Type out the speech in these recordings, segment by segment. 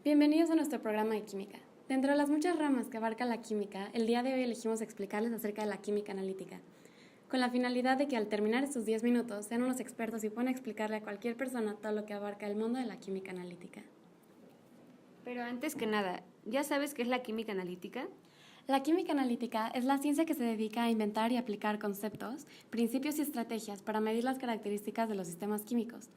Bienvenidos a nuestro programa de química. Dentro de las muchas ramas que abarca la química, el día de hoy elegimos explicarles acerca de la química analítica, con la finalidad de que al terminar estos 10 minutos sean unos expertos y puedan explicarle a cualquier persona todo lo que abarca el mundo de la química analítica. Pero antes que nada, ¿ya sabes qué es la química analítica? La química analítica es la ciencia que se dedica a inventar y aplicar conceptos, principios y estrategias para medir las características de los sistemas químicos.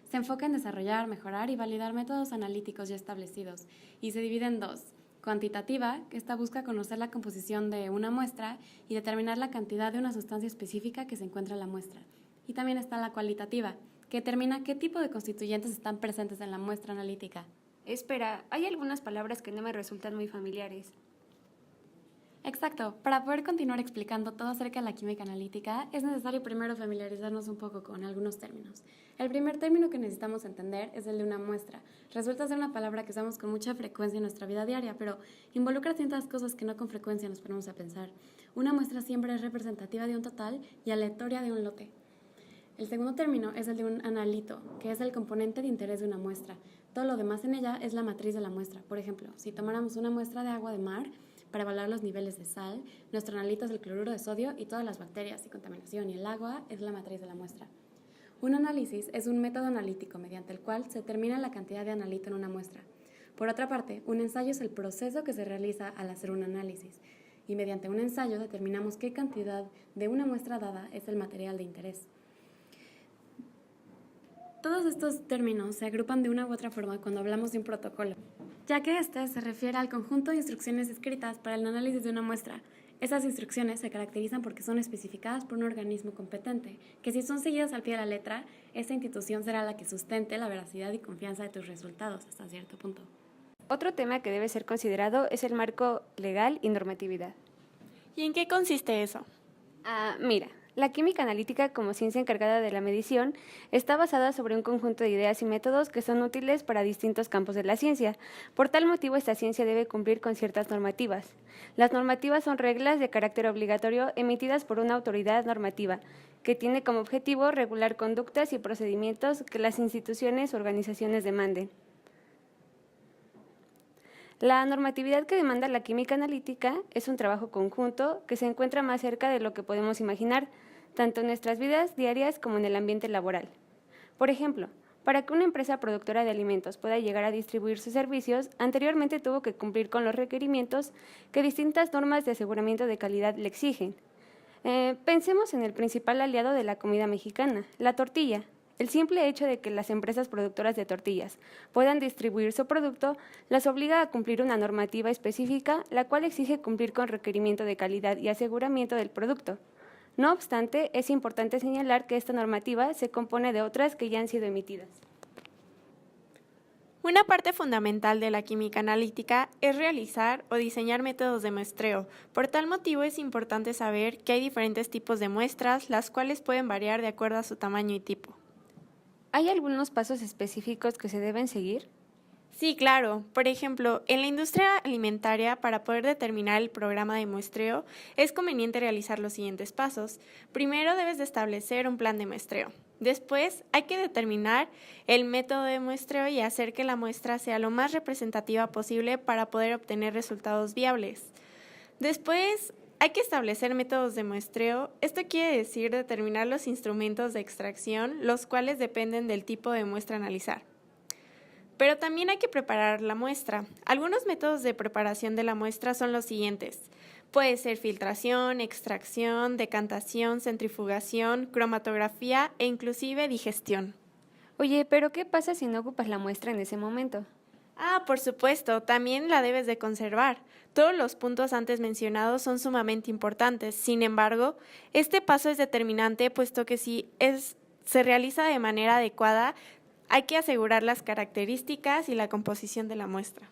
Se enfoca en desarrollar, mejorar y validar métodos analíticos ya establecidos y se divide en dos. Cuantitativa, que esta busca conocer la composición de una muestra y determinar la cantidad de una sustancia específica que se encuentra en la muestra. Y también está la cualitativa, que determina qué tipo de constituyentes están presentes en la muestra analítica. Espera, hay algunas palabras que no me resultan muy familiares. Exacto. Para poder continuar explicando todo acerca de la química analítica, es necesario primero familiarizarnos un poco con algunos términos. El primer término que necesitamos entender es el de una muestra. Resulta ser una palabra que usamos con mucha frecuencia en nuestra vida diaria, pero involucra ciertas cosas que no con frecuencia nos ponemos a pensar. Una muestra siempre es representativa de un total y aleatoria de un lote. El segundo término es el de un analito, que es el componente de interés de una muestra. Todo lo demás en ella es la matriz de la muestra. Por ejemplo, si tomáramos una muestra de agua de mar, para evaluar los niveles de sal, nuestro analito es el cloruro de sodio y todas las bacterias y contaminación, y el agua es la matriz de la muestra. Un análisis es un método analítico mediante el cual se determina la cantidad de analito en una muestra. Por otra parte, un ensayo es el proceso que se realiza al hacer un análisis, y mediante un ensayo determinamos qué cantidad de una muestra dada es el material de interés. Todos estos términos se agrupan de una u otra forma cuando hablamos de un protocolo, ya que este se refiere al conjunto de instrucciones escritas para el análisis de una muestra. Esas instrucciones se caracterizan porque son especificadas por un organismo competente, que si son seguidas al pie de la letra, esa institución será la que sustente la veracidad y confianza de tus resultados hasta cierto punto. Otro tema que debe ser considerado es el marco legal y normatividad. ¿Y en qué consiste eso? Mira, la química analítica como ciencia encargada de la medición está basada sobre un conjunto de ideas y métodos que son útiles para distintos campos de la ciencia. Por tal motivo, esta ciencia debe cumplir con ciertas normativas. Las normativas son reglas de carácter obligatorio emitidas por una autoridad normativa que tiene como objetivo regular conductas y procedimientos que las instituciones o organizaciones demanden. La normatividad que demanda la química analítica es un trabajo conjunto que se encuentra más cerca de lo que podemos imaginar, tanto en nuestras vidas diarias como en el ambiente laboral. Por ejemplo, para que una empresa productora de alimentos pueda llegar a distribuir sus servicios, anteriormente tuvo que cumplir con los requerimientos que distintas normas de aseguramiento de calidad le exigen. Pensemos en el principal aliado de la comida mexicana, la tortilla. El simple hecho de que las empresas productoras de tortillas puedan distribuir su producto las obliga a cumplir una normativa específica, la cual exige cumplir con requerimiento de calidad y aseguramiento del producto. No obstante, es importante señalar que esta normativa se compone de otras que ya han sido emitidas. Una parte fundamental de la química analítica es realizar o diseñar métodos de muestreo. Por tal motivo es importante saber que hay diferentes tipos de muestras, las cuales pueden variar de acuerdo a su tamaño y tipo. ¿Hay algunos pasos específicos que se deben seguir? Sí, claro. Por ejemplo, en la industria alimentaria, para poder determinar el programa de muestreo, es conveniente realizar los siguientes pasos. Primero, debes de establecer un plan de muestreo. Después, hay que determinar el método de muestreo y hacer que la muestra sea lo más representativa posible para poder obtener resultados viables. Después, hay que establecer métodos de muestreo. Esto quiere decir determinar los instrumentos de extracción, los cuales dependen del tipo de muestra a analizar. Pero también hay que preparar la muestra. Algunos métodos de preparación de la muestra son los siguientes. Puede ser filtración, extracción, decantación, centrifugación, cromatografía e inclusive digestión. Oye, pero ¿qué pasa si no ocupas la muestra en ese momento? Por supuesto, también la debes de conservar. Todos los puntos antes mencionados son sumamente importantes. Sin embargo, este paso es determinante, puesto que si se realiza de manera adecuada, hay que asegurar las características y la composición de la muestra.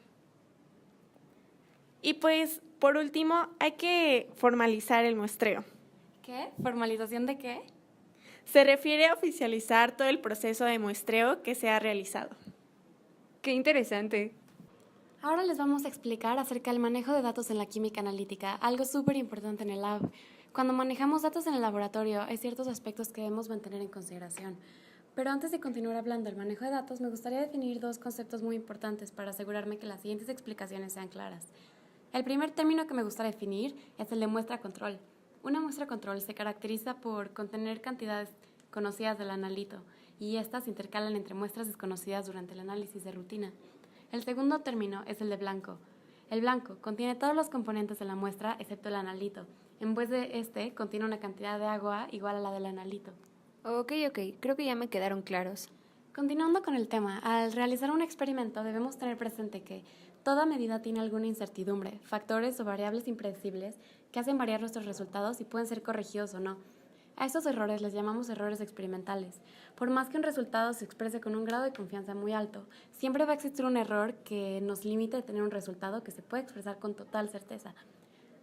Y pues, por último, hay que formalizar el muestreo. ¿Qué? ¿Formalización de qué? Se refiere a oficializar todo el proceso de muestreo que se ha realizado. ¡Qué interesante! Ahora les vamos a explicar acerca del manejo de datos en la química analítica, algo súper importante en el lab. Cuando manejamos datos en el laboratorio, hay ciertos aspectos que debemos mantener en consideración. Pero antes de continuar hablando del manejo de datos, me gustaría definir dos conceptos muy importantes para asegurarme que las siguientes explicaciones sean claras. El primer término que me gusta definir es el de muestra control. Una muestra control se caracteriza por contener cantidades conocidas del analito y estas se intercalan entre muestras desconocidas durante el análisis de rutina. El segundo término es el de blanco. El blanco contiene todos los componentes de la muestra excepto el analito. En vez de este, contiene una cantidad de agua igual a la del analito. Ok, creo que ya me quedaron claros. Continuando con el tema, al realizar un experimento debemos tener presente que toda medida tiene alguna incertidumbre, factores o variables impredecibles que hacen variar nuestros resultados y pueden ser corregidos o no. A estos errores les llamamos errores experimentales. Por más que un resultado se exprese con un grado de confianza muy alto, siempre va a existir un error que nos limite de tener un resultado que se puede expresar con total certeza.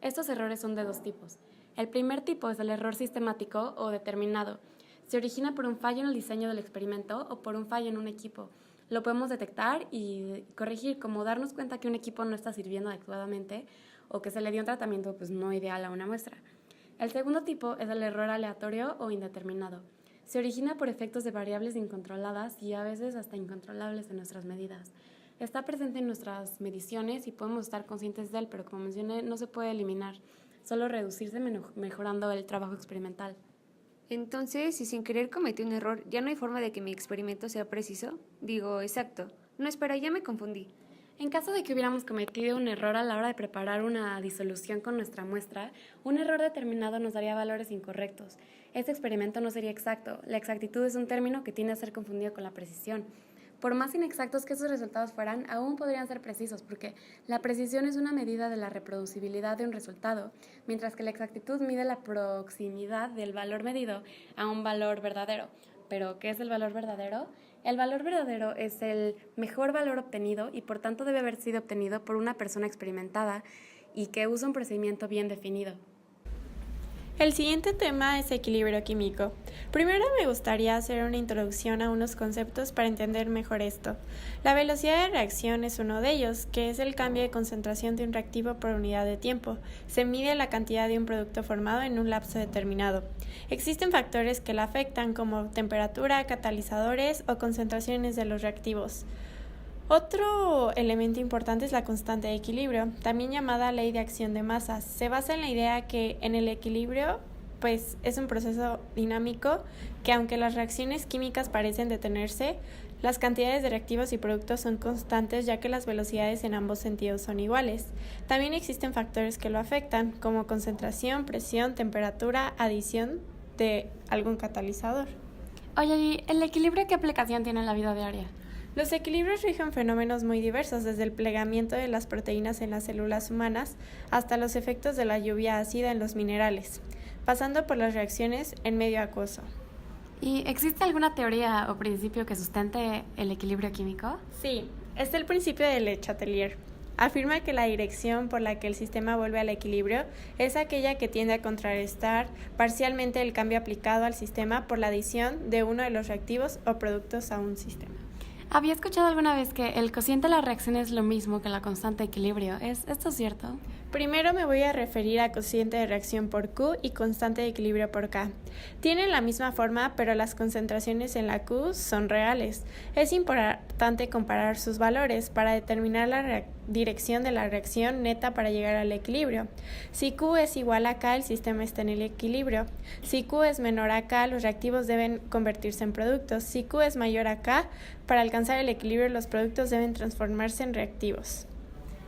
Estos errores son de dos tipos. El primer tipo es el error sistemático o determinado. Se origina por un fallo en el diseño del experimento o por un fallo en un equipo. Lo podemos detectar y corregir, como darnos cuenta que un equipo no está sirviendo adecuadamente o que se le dio un tratamiento no ideal a una muestra. El segundo tipo es el error aleatorio o indeterminado. Se origina por efectos de variables incontroladas y a veces hasta incontrolables en nuestras medidas. Está presente en nuestras mediciones y podemos estar conscientes de él, pero como mencioné, no se puede eliminar, solo reducirse mejorando el trabajo experimental. Entonces, si sin querer cometí un error, ¿ya no hay forma de que mi experimento sea preciso? Digo, exacto. No, espera, ya me confundí. En caso de que hubiéramos cometido un error a la hora de preparar una disolución con nuestra muestra, un error determinado nos daría valores incorrectos. Este experimento no sería exacto. La exactitud es un término que tiende a ser confundido con la precisión. Por más inexactos que esos resultados fueran, aún podrían ser precisos, porque la precisión es una medida de la reproducibilidad de un resultado, mientras que la exactitud mide la proximidad del valor medido a un valor verdadero. ¿Pero qué es el valor verdadero? El valor verdadero es el mejor valor obtenido y por tanto debe haber sido obtenido por una persona experimentada y que usa un procedimiento bien definido. El siguiente tema es equilibrio químico. Primero me gustaría hacer una introducción a unos conceptos para entender mejor esto. La velocidad de reacción es uno de ellos, que es el cambio de concentración de un reactivo por unidad de tiempo. Se mide la cantidad de un producto formado en un lapso determinado. Existen factores que la afectan, como temperatura, catalizadores o concentraciones de los reactivos. Otro elemento importante es la constante de equilibrio, también llamada ley de acción de masas. Se basa en la idea que en el equilibrio es un proceso dinámico que, aunque las reacciones químicas parecen detenerse, las cantidades de reactivos y productos son constantes, ya que las velocidades en ambos sentidos son iguales. También existen factores que lo afectan, como concentración, presión, temperatura, adición de algún catalizador. Oye, ¿y el equilibrio qué aplicación tiene en la vida diaria? Los equilibrios rigen fenómenos muy diversos, desde el plegamiento de las proteínas en las células humanas hasta los efectos de la lluvia ácida en los minerales, pasando por las reacciones en medio acuoso. ¿Y existe alguna teoría o principio que sustente el equilibrio químico? Sí, está el principio de Le Chatelier. Afirma que la dirección por la que el sistema vuelve al equilibrio es aquella que tiende a contrarrestar parcialmente el cambio aplicado al sistema por la adición de uno de los reactivos o productos a un sistema. Había escuchado alguna vez que el cociente de la reacción es lo mismo que la constante de equilibrio. ¿Es esto cierto? Primero me voy a referir a cociente de reacción por Q y constante de equilibrio por K. Tienen la misma forma, pero las concentraciones en la Q son reales. Es importante comparar sus valores para determinar la dirección de la reacción neta para llegar al equilibrio. Si Q es igual a K, el sistema está en el equilibrio. Si Q es menor a K, los reactivos deben convertirse en productos. Si Q es mayor a K, para alcanzar el equilibrio, los productos deben transformarse en reactivos.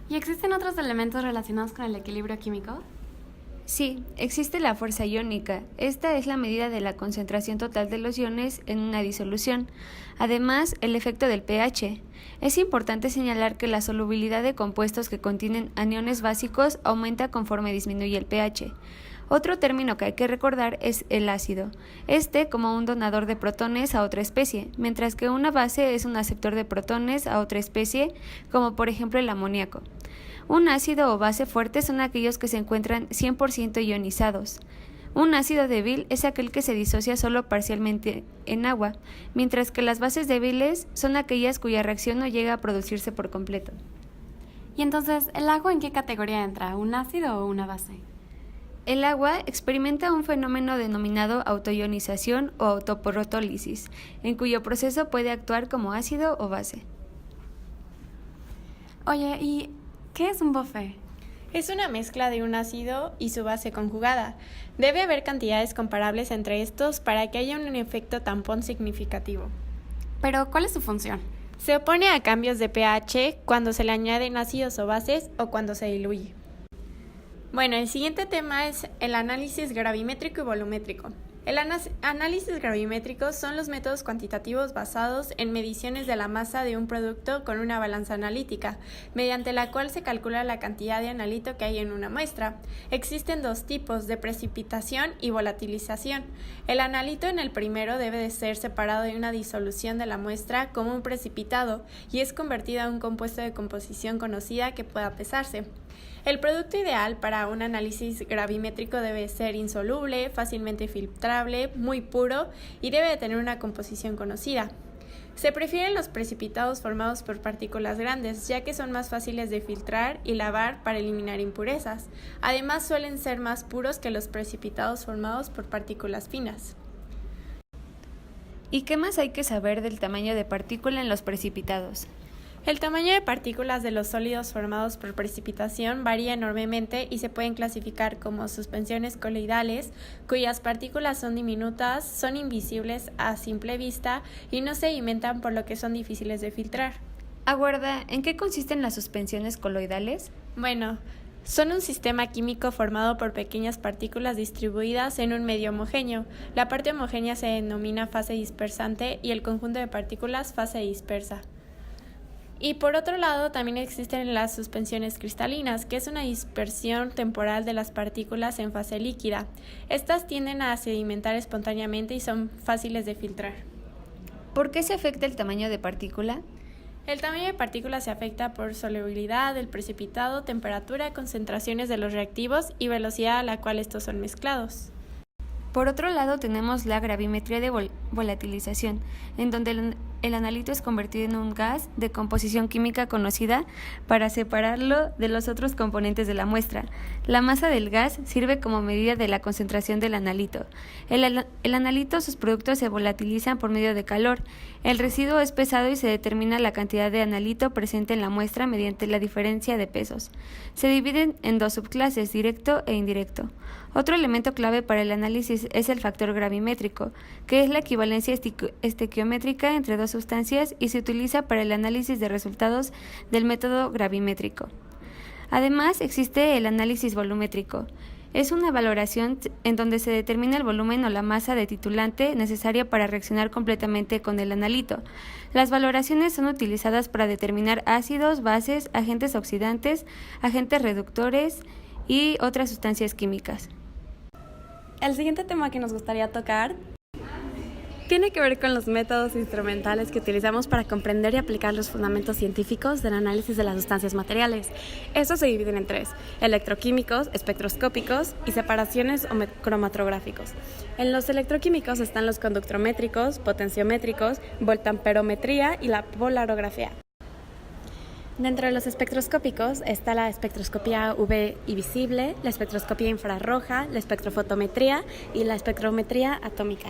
¿Y existen otros elementos relacionados con el equilibrio químico? Sí, existe la fuerza iónica. Esta es la medida de la concentración total de los iones en una disolución. Además, el efecto del pH. Es importante señalar que la solubilidad de compuestos que contienen aniones básicos aumenta conforme disminuye el pH. Otro término que hay que recordar es el ácido, como un donador de protones a otra especie, mientras que una base es un aceptor de protones a otra especie, como por ejemplo el amoníaco. Un ácido o base fuerte son aquellos que se encuentran 100% ionizados. Un ácido débil es aquel que se disocia solo parcialmente en agua, mientras que las bases débiles son aquellas cuya reacción no llega a producirse por completo. Y entonces, ¿el agua en qué categoría entra? ¿Un ácido o una base? El agua experimenta un fenómeno denominado autoionización o autoprotólisis, en cuyo proceso puede actuar como ácido o base. Oye, ¿y qué es un buffet? Es una mezcla de un ácido y su base conjugada. Debe haber cantidades comparables entre estos para que haya un efecto tampón significativo. Pero, ¿cuál es su función? Se opone a cambios de pH cuando se le añaden ácidos o bases o cuando se diluye. Bueno, el siguiente tema es el análisis gravimétrico y volumétrico. El análisis gravimétrico son los métodos cuantitativos basados en mediciones de la masa de un producto con una balanza analítica, mediante la cual se calcula la cantidad de analito que hay en una muestra. Existen dos tipos, de precipitación y volatilización. El analito en el primero debe de ser separado de una disolución de la muestra como un precipitado y es convertido a un compuesto de composición conocida que pueda pesarse. El producto ideal para un análisis gravimétrico debe ser insoluble, fácilmente filtrable, muy puro y debe de tener una composición conocida. Se prefieren los precipitados formados por partículas grandes, ya que son más fáciles de filtrar y lavar para eliminar impurezas. Además, suelen ser más puros que los precipitados formados por partículas finas. ¿Y qué más hay que saber del tamaño de partícula en los precipitados? El tamaño de partículas de los sólidos formados por precipitación varía enormemente y se pueden clasificar como suspensiones coloidales, cuyas partículas son diminutas, son invisibles a simple vista y no sedimentan, por lo que son difíciles de filtrar. Aguarda, ¿en qué consisten las suspensiones coloidales? Bueno, son un sistema químico formado por pequeñas partículas distribuidas en un medio homogéneo. La parte homogénea se denomina fase dispersante y el conjunto de partículas fase dispersa. Y por otro lado, también existen las suspensiones cristalinas, que es una dispersión temporal de las partículas en fase líquida. Estas tienden a sedimentar espontáneamente y son fáciles de filtrar. ¿Por qué se afecta el tamaño de partícula? El tamaño de partícula se afecta por solubilidad del precipitado, temperatura, concentraciones de los reactivos y velocidad a la cual estos son mezclados. Por otro lado, tenemos la gravimetría de volatilización, en donde el analito es convertido en un gas de composición química conocida para separarlo de los otros componentes de la muestra. La masa del gas sirve como medida de la concentración del analito. El analito, sus productos se volatilizan por medio de calor. El residuo es pesado y se determina la cantidad de analito presente en la muestra mediante la diferencia de pesos. Se dividen en dos subclases, directo e indirecto. Otro elemento clave para el análisis es el factor gravimétrico, que es la equivalencia estequiométrica entre dos sustancias y se utiliza para el análisis de resultados del método gravimétrico. Además, existe el análisis volumétrico. Es una valoración en donde se determina el volumen o la masa de titulante necesaria para reaccionar completamente con el analito. Las valoraciones son utilizadas para determinar ácidos, bases, agentes oxidantes, agentes reductores y otras sustancias químicas. El siguiente tema que nos gustaría tocar tiene que ver con los métodos instrumentales que utilizamos para comprender y aplicar los fundamentos científicos del análisis de las sustancias materiales. Estos se dividen en tres: electroquímicos, espectroscópicos y separaciones o cromatográficos. En los electroquímicos están los conductométricos, potenciométricos, voltamperometría y la polarografía. Dentro de los espectroscópicos está la espectroscopía UV y visible, la espectroscopía infrarroja, la espectrofotometría y la espectrometría atómica.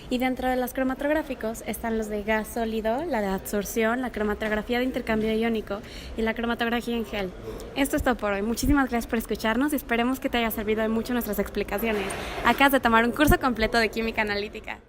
Y dentro de los cromatográficos están los de gas sólido, la de absorción, la cromatografía de intercambio iónico y la cromatografía en gel. Esto es todo por hoy. Muchísimas gracias por escucharnos y esperemos que te haya servido de mucho nuestras explicaciones. Acabas de tomar un curso completo de química analítica.